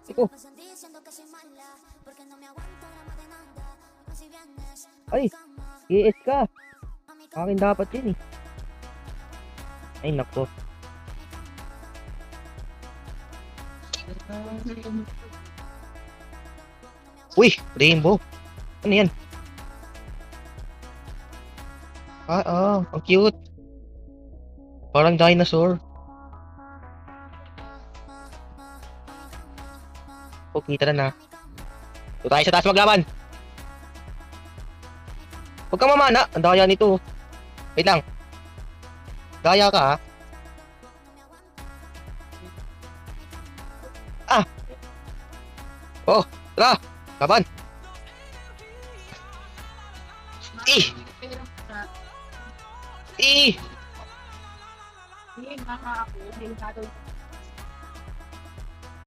Iko. Ay, ES ka. Akin dapat yun eh. Ay, nako. Uy, rainbow. Ano yan? Ang cute. Parang dinosaur. Oh, kita na. Ito tayo sa taas maglaban. Huwag kang mamana. Ang daya nito. Wait lang. Daya ka ha. Ah! Oh, tara. Laban. Eh! Eh! Hindi, baka ako, delikado